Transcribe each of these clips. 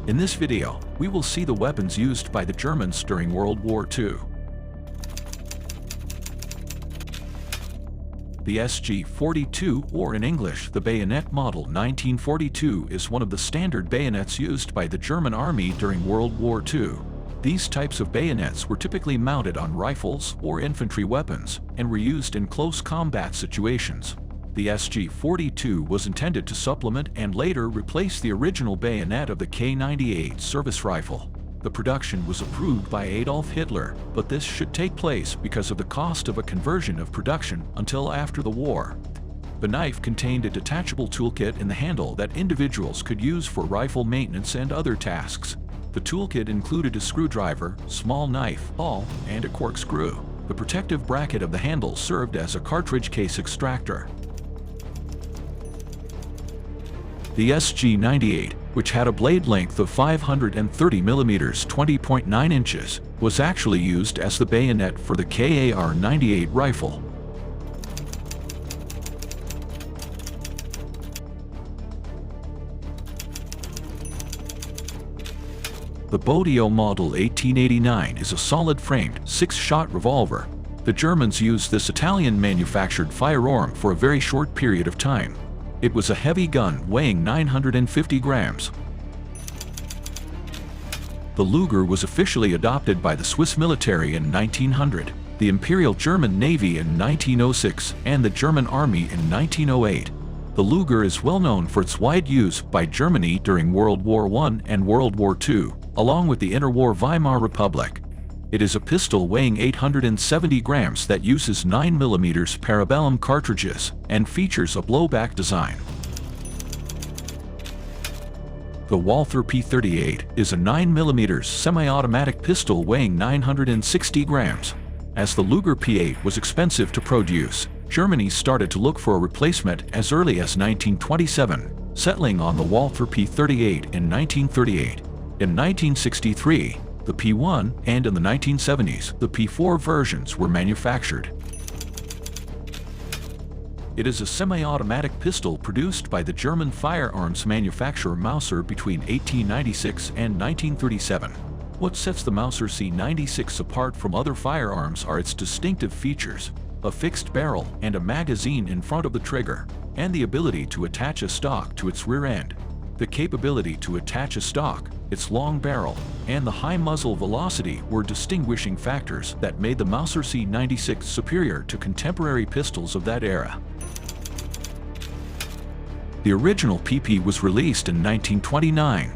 In this video, we will see the weapons used by the Germans during World War II. The SG-42, or in English, the Bayonet Model 1942, is one of the standard bayonets used by the German Army during World War II. These types of bayonets were typically mounted on rifles or infantry weapons and were used in close combat situations. The SG-42 was intended to supplement and later replace the original bayonet of the K98 service rifle. The production was approved by Adolf Hitler, but this should take place because of the cost of a conversion of production until after the war. The knife contained a detachable toolkit in the handle that individuals could use for rifle maintenance and other tasks. The toolkit included a screwdriver, small knife, awl, and a corkscrew. The protective bracket of the handle served as a cartridge case extractor. The SG-98, which had a blade length of 530 mm (20.9 inches), was actually used as the bayonet for the KAR-98 rifle. The Bodeo Model 1889 is a solid-framed, 6-shot revolver. The Germans used this Italian-manufactured firearm for a very short period of time. It was a heavy gun weighing 950 grams. The Luger was officially adopted by the Swiss military in 1900, the Imperial German Navy in 1906, and the German Army in 1908. The Luger is well known for its wide use by Germany during World War I and World War II, along with the interwar Weimar Republic. It is a pistol weighing 870 grams that uses 9mm parabellum cartridges and features a blowback design. The Walther P38 is a 9mm semi-automatic pistol weighing 960 grams. As the Luger P8 was expensive to produce, Germany started to look for a replacement as early as 1927, settling on the Walther P38 in 1938. In 1963, the P1, and in the 1970s, the P4 versions were manufactured. It is a semi-automatic pistol produced by the German firearms manufacturer Mauser between 1896 and 1937. What sets the Mauser C96 apart from other firearms are its distinctive features: a fixed barrel and a magazine in front of the trigger, and the ability to attach a stock to its rear end. The capability to attach a stock, its long barrel, and the high muzzle velocity were distinguishing factors that made the Mauser C96 superior to contemporary pistols of that era. The original PP was released in 1929.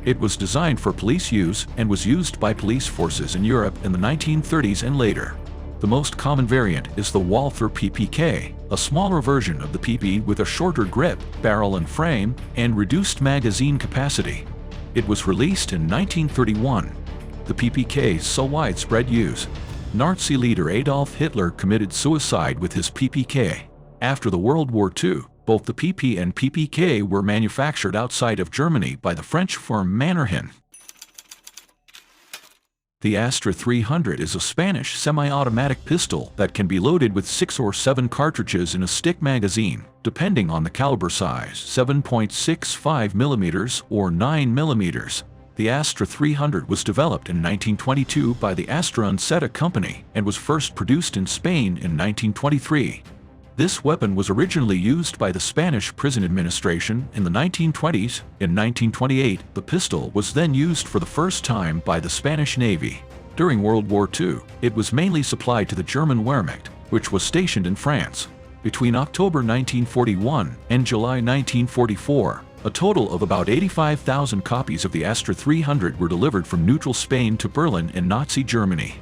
It was designed for police use and was used by police forces in Europe in the 1930s and later. The most common variant is the Walther PPK, a smaller version of the PP with a shorter grip, barrel and frame, and reduced magazine capacity. It was released in 1931. The PPK's so widespread use, Nazi leader Adolf Hitler committed suicide with his PPK. After the World War II, both the PP and PPK were manufactured outside of Germany by the French firm Mannerheim. The Astra 300 is a Spanish semi-automatic pistol that can be loaded with 6 or 7 cartridges in a stick magazine, depending on the caliber size, 7.65mm or 9mm. The Astra 300 was developed in 1922 by the Astra Unceta company and was first produced in Spain in 1923. This weapon was originally used by the Spanish prison administration in the 1920s. In 1928, the pistol was then used for the first time by the Spanish Navy. During World War II, it was mainly supplied to the German Wehrmacht, which was stationed in France. Between October 1941 and July 1944, a total of about 85,000 copies of the Astra 300 were delivered from neutral Spain to Berlin in Nazi Germany.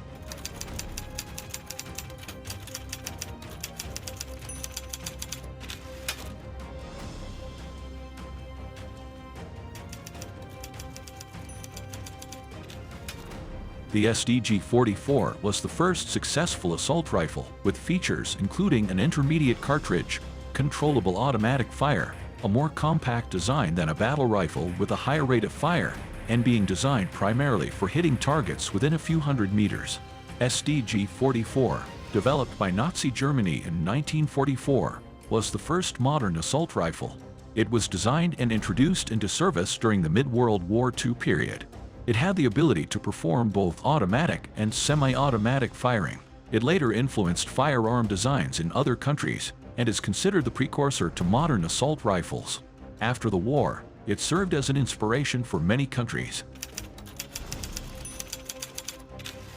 The SDG-44 was the first successful assault rifle, with features including an intermediate cartridge, controllable automatic fire, a more compact design than a battle rifle with a higher rate of fire, and being designed primarily for hitting targets within a few hundred meters. SDG-44, developed by Nazi Germany in 1944, was the first modern assault rifle. It was designed and introduced into service during the mid-World War II period. It had the ability to perform both automatic and semi-automatic firing. It later influenced firearm designs in other countries and is considered the precursor to modern assault rifles. After the war, it served as an inspiration for many countries.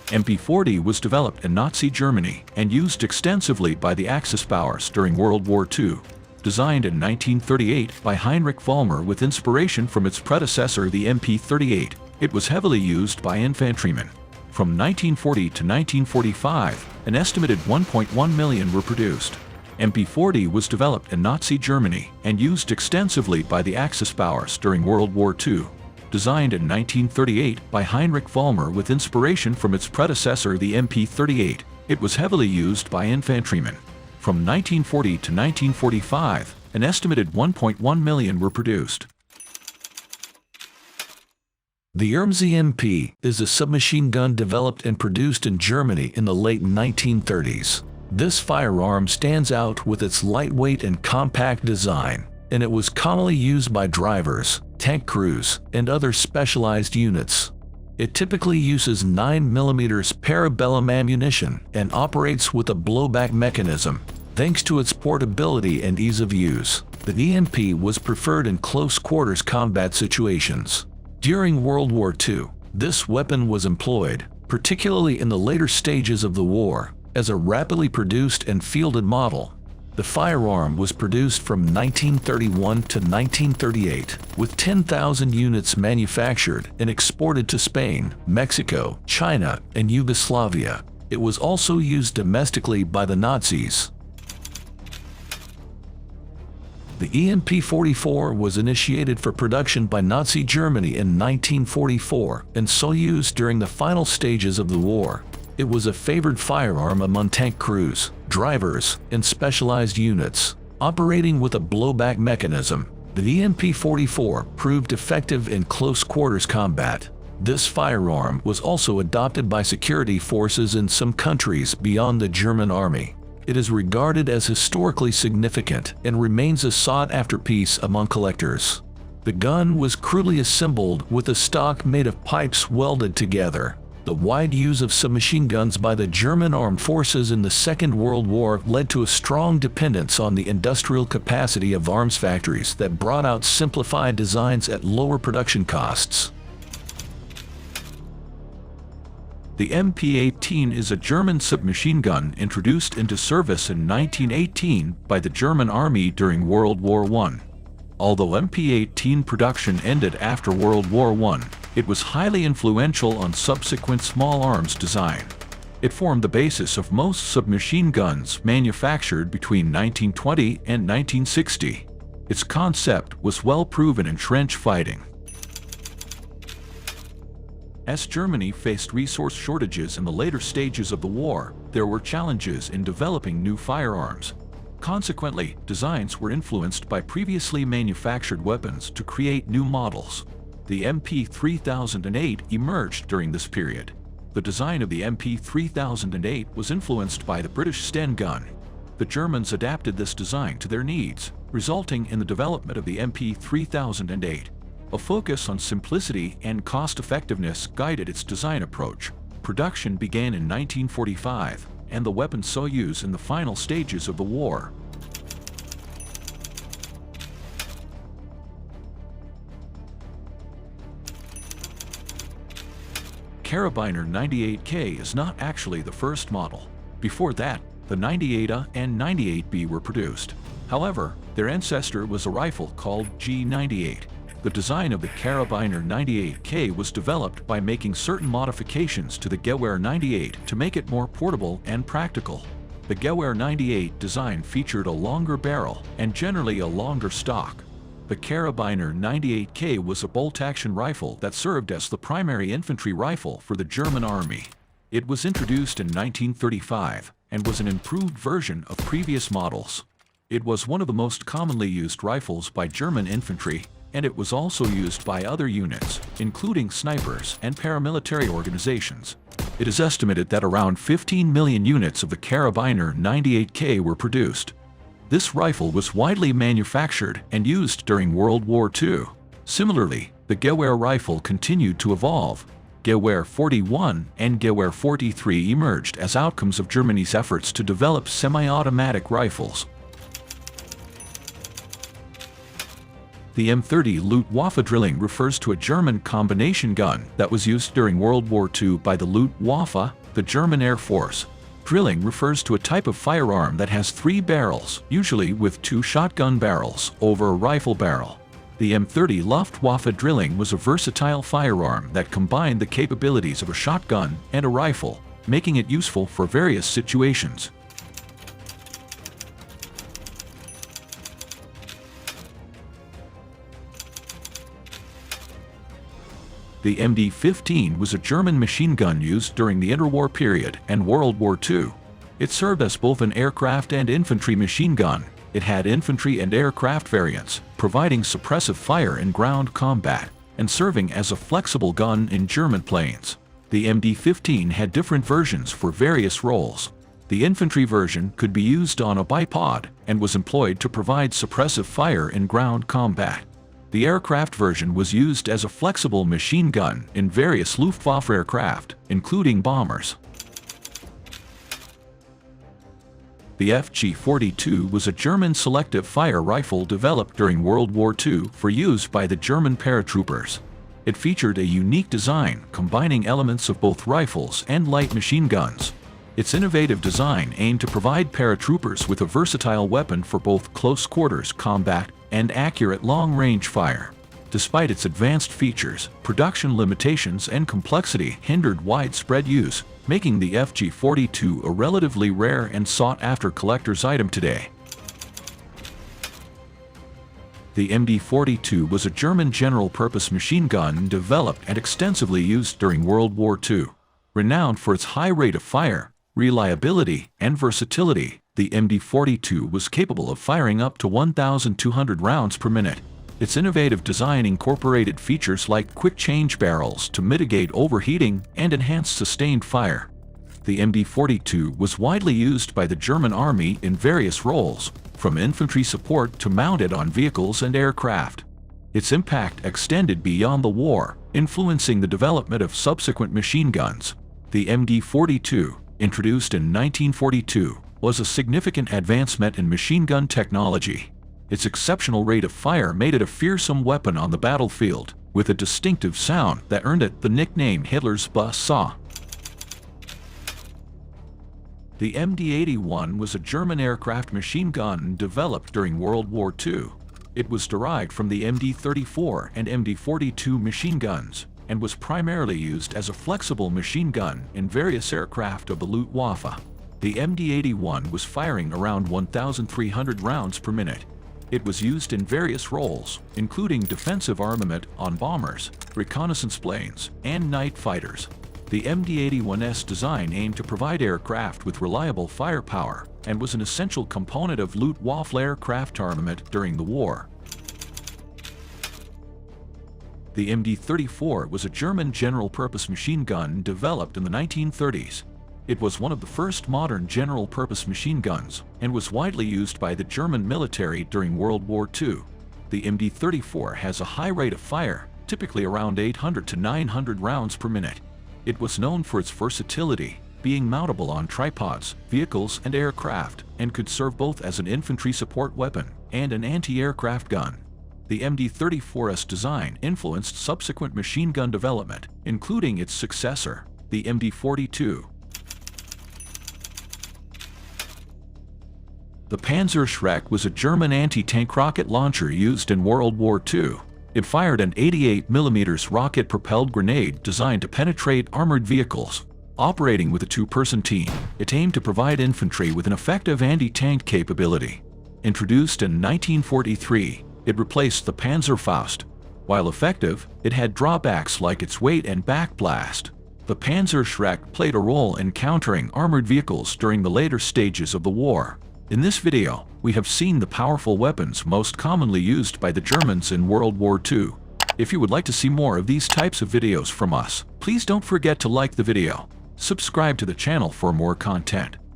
MP40 was developed in Nazi Germany and used extensively by the Axis powers during World War II. Designed in 1938 by Heinrich Vollmer with inspiration from its predecessor, the MP38, it was heavily used by infantrymen. From 1940 to 1945, an estimated 1.1 million were produced. MP40 was developed in Nazi Germany and used extensively by the Axis powers during World War II. Designed in 1938 by Heinrich Vollmer with inspiration from its predecessor, the MP38, it was heavily used by infantrymen. From 1940 to 1945, an estimated 1.1 million were produced. The Irmsee MP is a submachine gun developed and produced in Germany in the late 1930s. This firearm stands out with its lightweight and compact design, and it was commonly used by drivers, tank crews, and other specialized units. It typically uses 9mm parabellum ammunition and operates with a blowback mechanism. Thanks to its portability and ease of use, the EMP was preferred in close-quarters combat situations. During World War II, this weapon was employed, particularly in the later stages of the war, as a rapidly produced and fielded model. The firearm was produced from 1931 to 1938, with 10,000 units manufactured and exported to Spain, Mexico, China, and Yugoslavia. It was also used domestically by the Nazis. The EMP-44 was initiated for production by Nazi Germany in 1944 and so used during the final stages of the war. It was a favored firearm among tank crews, drivers, and specialized units. Operating with a blowback mechanism, the EMP-44 proved effective in close-quarters combat. This firearm was also adopted by security forces in some countries beyond the German army. It is regarded as historically significant and remains a sought-after piece among collectors. The gun was crudely assembled with a stock made of pipes welded together. The wide use of submachine guns by the German armed forces in the Second World War led to a strong dependence on the industrial capacity of arms factories that brought out simplified designs at lower production costs. The MP-18 is a German submachine gun introduced into service in 1918 by the German Army during World War I. Although MP-18 production ended after World War I, it was highly influential on subsequent small arms design. It formed the basis of most submachine guns manufactured between 1920 and 1960. Its concept was well proven in trench fighting. As Germany faced resource shortages in the later stages of the war, there were challenges in developing new firearms. Consequently, designs were influenced by previously manufactured weapons to create new models. The MP3008 emerged during this period. The design of the MP3008 was influenced by the British Sten gun. The Germans adapted this design to their needs, resulting in the development of the MP3008. A focus on simplicity and cost-effectiveness guided its design approach. Production began in 1945, and the weapon saw use in the final stages of the war. Karabiner 98K is not actually the first model. Before that, the 98A and 98B were produced. However, their ancestor was a rifle called G98. The design of the Karabiner 98K was developed by making certain modifications to the Gewehr 98 to make it more portable and practical. The Gewehr 98 design featured a longer barrel and generally a longer stock. The Karabiner 98K was a bolt-action rifle that served as the primary infantry rifle for the German army. It was introduced in 1935 and was an improved version of previous models. It was one of the most commonly used rifles by German infantry, and it was also used by other units, including snipers and paramilitary organizations. It is estimated that around 15 million units of the Karabiner 98K were produced. This rifle was widely manufactured and used during World War II. Similarly, the Gewehr rifle continued to evolve. Gewehr 41 and Gewehr 43 emerged as outcomes of Germany's efforts to develop semi-automatic rifles. The M30 Luftwaffe Drilling refers to a German combination gun that was used during World War II by the Luftwaffe, the German Air Force. Drilling refers to a type of firearm that has 3 barrels, usually with 2 shotgun barrels, over a rifle barrel. The M30 Luftwaffe Drilling was a versatile firearm that combined the capabilities of a shotgun and a rifle, making it useful for various situations. The MD-15 was a German machine gun used during the interwar period and World War II. It served as both an aircraft and infantry machine gun. It had infantry and aircraft variants, providing suppressive fire in ground combat, and serving as a flexible gun in German planes. The MD-15 had different versions for various roles. The infantry version could be used on a bipod and was employed to provide suppressive fire in ground combat. The aircraft version was used as a flexible machine gun in various Luftwaffe aircraft, including bombers. The FG-42 was a German selective fire rifle developed during World War II for use by the German paratroopers. It featured a unique design combining elements of both rifles and light machine guns. Its innovative design aimed to provide paratroopers with a versatile weapon for both close-quarters combat and accurate long-range fire. Despite its advanced features, production limitations and complexity hindered widespread use, making the FG-42 a relatively rare and sought-after collector's item today. The MD-42 was a German general-purpose machine gun developed and extensively used during World War II. Renowned for its high rate of fire, reliability, and versatility, the MD-42 was capable of firing up to 1,200 rounds per minute. Its innovative design incorporated features like quick-change barrels to mitigate overheating and enhance sustained fire. The MD-42 was widely used by the German Army in various roles, from infantry support to mounted on vehicles and aircraft. Its impact extended beyond the war, influencing the development of subsequent machine guns. The MD-42, introduced in 1942, was a significant advancement in machine gun technology. Its exceptional rate of fire made it a fearsome weapon on the battlefield, with a distinctive sound that earned it the nickname Hitler's Buzzsaw. The MD-81 was a German aircraft machine gun developed during World War II. It was derived from the MD-34 and MD-42 machine guns, and was primarily used as a flexible machine gun in various aircraft of the Luftwaffe. The MD-81 was firing around 1,300 rounds per minute. It was used in various roles, including defensive armament on bombers, reconnaissance planes, and night fighters. The MD-81's design aimed to provide aircraft with reliable firepower and was an essential component of Luftwaffe aircraft armament during the war. The MD-34 was a German general-purpose machine gun developed in the 1930s. It was one of the first modern general-purpose machine guns and was widely used by the German military during World War II. The MD-34 has a high rate of fire, typically around 800 to 900 rounds per minute. It was known for its versatility, being mountable on tripods, vehicles, and aircraft, and could serve both as an infantry support weapon and an anti-aircraft gun. The MD-34's design influenced subsequent machine gun development, including its successor, the MD-42. The Panzerschreck was a German anti-tank rocket launcher used in World War II. It fired an 88mm rocket-propelled grenade designed to penetrate armored vehicles. Operating with a 2-person team, it aimed to provide infantry with an effective anti-tank capability. Introduced in 1943, it replaced the Panzerfaust. While effective, it had drawbacks like its weight and backblast. The Panzerschreck played a role in countering armored vehicles during the later stages of the war. In this video, we have seen the powerful weapons most commonly used by the Germans in World War II. If you would like to see more of these types of videos from us, please don't forget to like the video. Subscribe to the channel for more content.